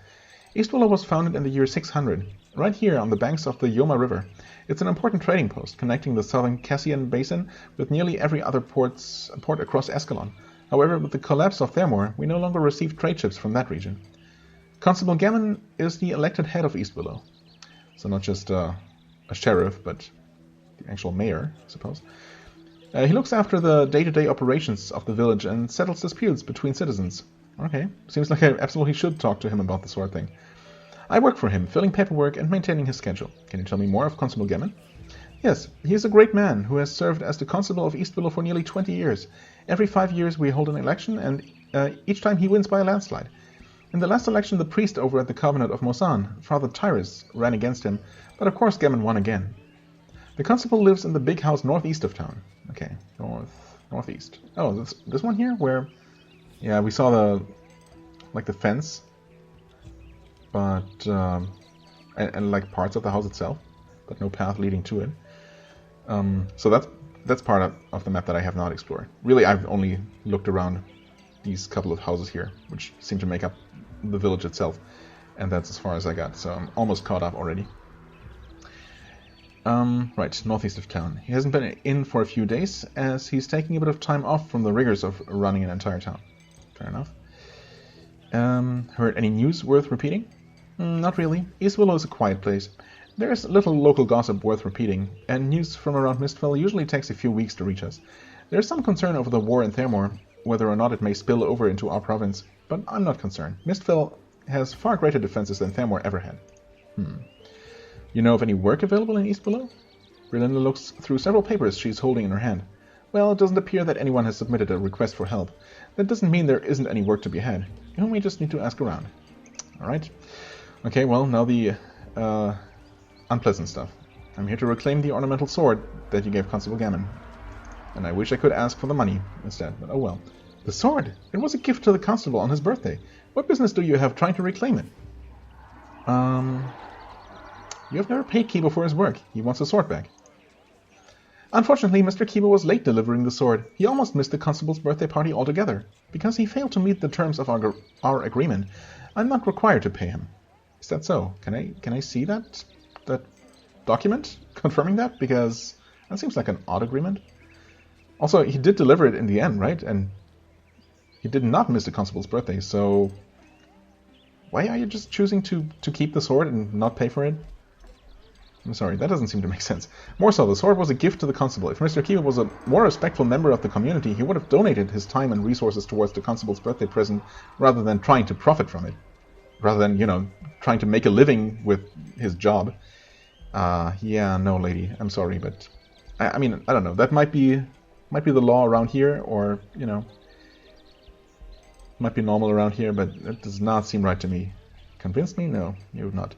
East Willow was founded in the year 600, right here on the banks of the Yoma River. It's an important trading post, connecting the southern Cassian Basin with nearly every other port across Eschalon. However, with the collapse of Thaermore, we no longer receive trade ships from that region. Constable Gammon is the elected head of East Willow. So not just a sheriff, but the actual mayor, I suppose. He looks after the day-to-day operations of the village and settles disputes between citizens. Okay, seems like I absolutely should talk to him about the sword thing. I work for him, filling paperwork and maintaining his schedule. Can you tell me more of Constable Gammon? Yes, he is a great man who has served as the Constable of East Willow for nearly 20 years. Every 5 years we hold an election, and each time he wins by a landslide. In the last election, the priest over at the Covenant of Mosan, Father Tyrus, ran against him, but of course Gammon won again. The Constable lives in the big house northeast of town. Okay, northeast. Oh, this one here? Where... Yeah, we saw the fence, but and like parts of the house itself, but no path leading to it. So that's part of the map that I have not explored. Really, I've only looked around these couple of houses here, which seem to make up the village itself, and that's as far as I got. So I'm almost caught up already. Right, northeast of town. He hasn't been in for a few days, as he's taking a bit of time off from the rigors of running an entire town. Fair enough. Heard any news worth repeating? Not really. East Willow is a quiet place. There's little local gossip worth repeating, and news from around Mistville usually takes a few weeks to reach us. There's some concern over the war in Thaermore, whether or not it may spill over into our province, but I'm not concerned. Mistville has far greater defenses than Thaermore ever had. You know of any work available in East Willow? Berlinda looks through several papers she's holding in her hand. Well, it doesn't appear that anyone has submitted a request for help. That doesn't mean there isn't any work to be had. You only just need to ask around. Alright. Okay, well, now the unpleasant stuff. I'm here to reclaim the ornamental sword that you gave Constable Gammon. And I wish I could ask for the money instead, but oh well. The sword! It was a gift to the Constable on his birthday. What business do you have trying to reclaim it? You have never paid Kibo for his work. He wants the sword back. Unfortunately, Mr. Kibo was late delivering the sword. He almost missed the Constable's birthday party altogether. Because he failed to meet the terms of our agreement, I'm not required to pay him. Is that so? Can I see that document confirming that? Because that seems like an odd agreement. Also, he did deliver it in the end, right? And he did not miss the Constable's birthday, so why are you just choosing to keep the sword and not pay for it? I'm sorry, that doesn't seem to make sense. More so, the sword was a gift to the Constable. If Mr. Kiba was a more respectful member of the community, he would have donated his time and resources towards the Constable's birthday present rather than trying to profit from it. Rather than, trying to make a living with his job. Yeah, no, lady, I'm sorry, but... I mean, I don't know, that might be the law around here, or, might be normal around here, but it does not seem right to me. Convinced me? No, you have not.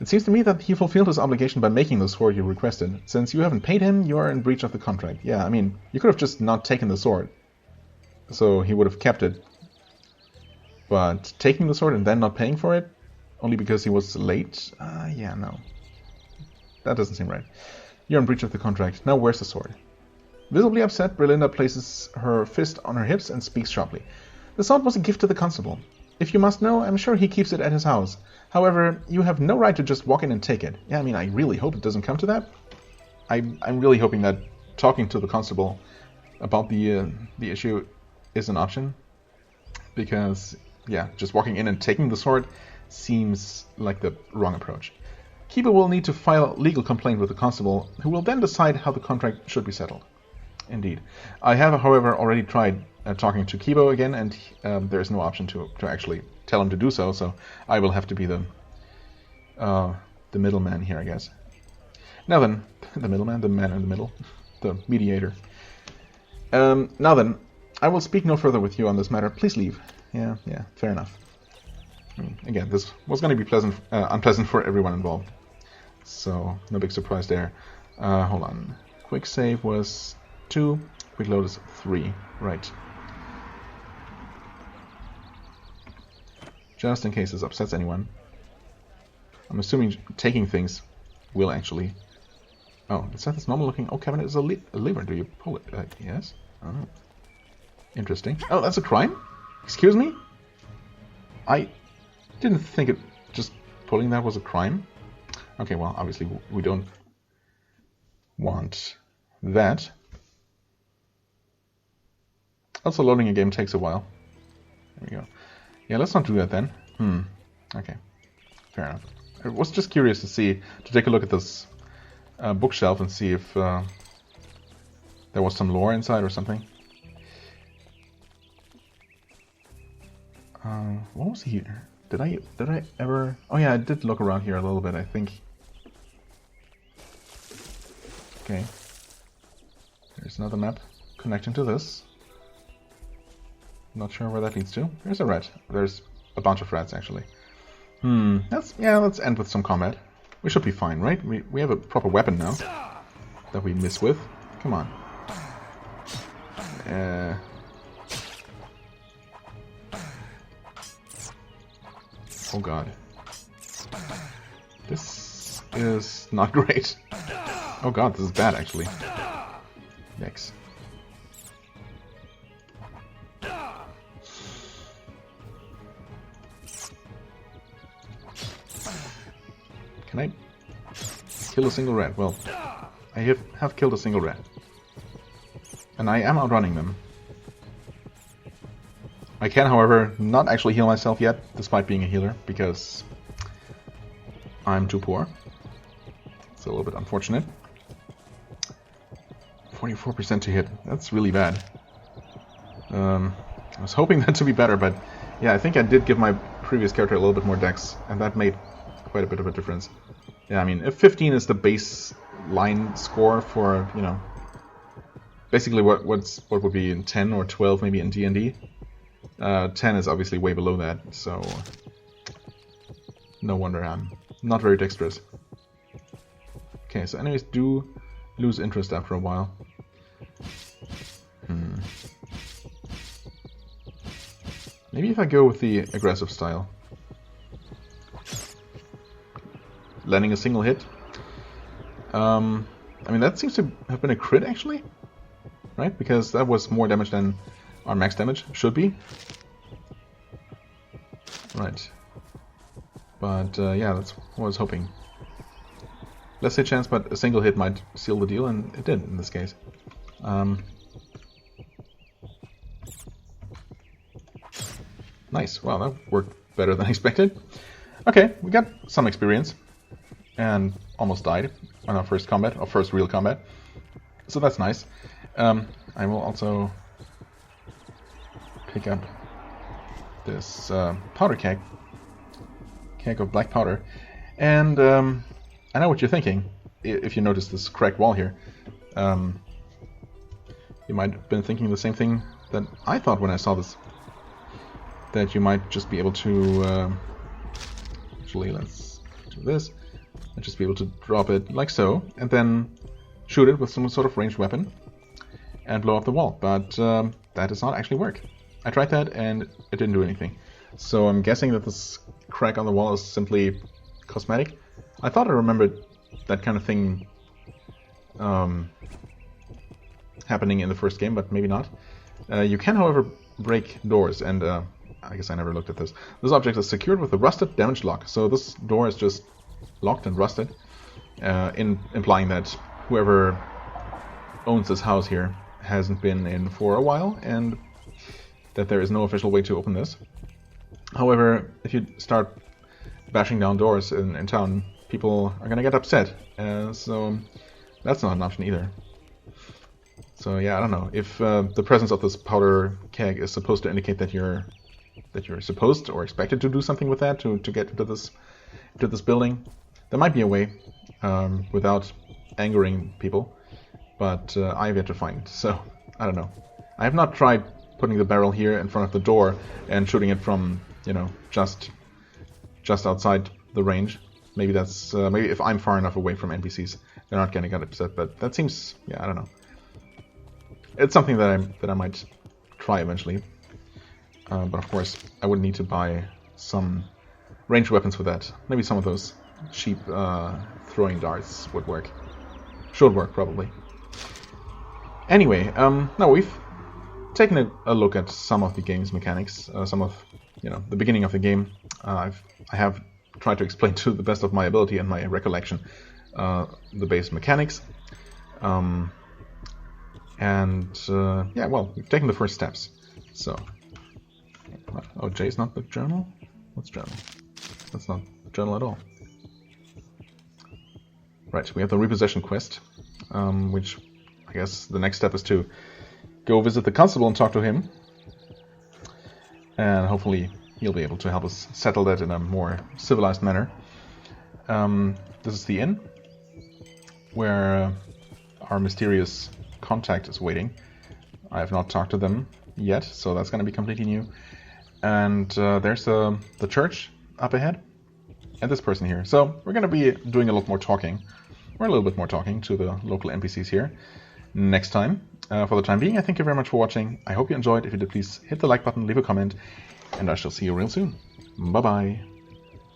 It seems to me that he fulfilled his obligation by making the sword you requested. Since you haven't paid him, you are in breach of the contract. Yeah, I mean, you could have just not taken the sword. So he would have kept it. But taking the sword and then not paying for it, only because he was late? Yeah, no. That doesn't seem right. You're in breach of the contract. Now where's the sword? Visibly upset, Berlinda places her fist on her hips and speaks sharply. The sword was a gift to the Constable. If you must know, I'm sure he keeps it at his house. However, you have no right to just walk in and take it. Yeah, I mean, I really hope it doesn't come to that. I'm really hoping that talking to the Constable about the issue is an option. Because, yeah, just walking in and taking the sword seems like the wrong approach. Kiba will need to file a legal complaint with the Constable, who will then decide how the contract should be settled. Indeed. I have, however, already tried talking to Kibo again, and there is no option to actually tell him to do so, so I will have to be the middleman here, I guess. Now then, the middleman, the man in the middle. the mediator. Now then, I will speak no further with you on this matter. Please leave. Yeah, fair enough. Again, this was going to be unpleasant for everyone involved. So, no big surprise there. Hold on. Quick save was 2. Quick load is 3. Right. Just in case this upsets anyone. I'm assuming taking things will actually... Oh, is that this normal looking... Oh, cabinet is a lever. Do you pull it? Yes. Oh. Interesting. Oh, that's a crime? Excuse me? I didn't think it... Just pulling that was a crime. Okay, well, obviously we don't want that. Also, loading a game takes a while. There we go. Yeah, let's not do that then. Okay. Fair enough. I was just curious to take a look at this bookshelf and see if there was some lore inside or something. What was here? Did I ever... Oh yeah, I did look around here a little bit, I think. Okay. There's another map connecting to this. Not sure where that leads to. There's a rat. There's a bunch of rats, actually. Let's end with some combat. We should be fine, right? We have a proper weapon now that we miss with. Come on. Oh god. This is not great. Oh god, this is bad, actually. Yikes. Can I kill a single rat? Well, I have killed a single rat. And I am outrunning them. I can, however, not actually heal myself yet, despite being a healer, because I'm too poor. It's a little bit unfortunate. 44% to hit. That's really bad. I was hoping that to be better, but yeah, I think I did give my previous character a little bit more dex, and that made quite a bit of a difference. Yeah, I mean, if 15 is the baseline score for, you know, basically what would be in 10 or 12 maybe in D&D, 10 is obviously way below that, so no wonder I'm not very dexterous. Okay, so enemies do lose interest after a while. Maybe if I go with the aggressive style. Landing a single hit. I mean, that seems to have been a crit, actually. Right? Because that was more damage than our max damage should be. Right. But, yeah, that's what I was hoping. Less hit chance, but a single hit might seal the deal, and it did in this case. Nice. Wow, that worked better than expected. Okay, we got some experience. And almost died on our first combat, our first real combat. So that's nice. I will also pick up this powder keg of black powder. And I know what you're thinking, if you notice this cracked wall here. You might have been thinking the same thing that I thought when I saw this. That you might just be able to... actually, let's do this. And just be able to drop it like so, and then shoot it with some sort of ranged weapon and blow up the wall. But that does not actually work. I tried that and it didn't do anything. So I'm guessing that this crack on the wall is simply cosmetic. I thought I remembered that kind of thing happening in the first game, but maybe not. You can, however, break doors, and I guess I never looked at this. This object is secured with a rusted damaged lock. So this door is just locked and rusted, implying that whoever owns this house here hasn't been in for a while, and that there is no official way to open this. However, if you start bashing down doors in town, people are gonna get upset, so that's not an option either. So yeah, I don't know if the presence of this powder keg is supposed to indicate that you're supposed or expected to do something with that to get into this building. There might be a way without angering people, but I have yet to find. So I don't know. I have not tried putting the barrel here in front of the door and shooting it from, you know, just outside the range. Maybe that's maybe if I'm far enough away from NPCs, they're not going to get upset. But that seems, yeah, I don't know. It's something that I might try eventually. But of course, I would need to buy some ranged weapons for that. Maybe some of those cheap throwing darts would work. Should work, probably. Anyway, now we've taken a look at some of the game's mechanics, some of, you know, the beginning of the game. I have tried to explain to the best of my ability and my recollection the base mechanics. Yeah, well, we've taken the first steps. So, oh, J is not the journal? What's journal? That's not the journal at all. Right, we have the repossession quest, which I guess the next step is to go visit the constable and talk to him. And hopefully he'll be able to help us settle that in a more civilized manner. This is the inn, where our mysterious contact is waiting. I have not talked to them yet, so that's going to be completely new. And there's the church up ahead, and this person here. So we're going to be doing a lot more talking, or a little bit more talking to the local NPCs here next time. For the time being, I thank you very much for watching. I hope you enjoyed. If you did, please hit the like button, leave a comment, and I shall see you real soon. Bye-bye.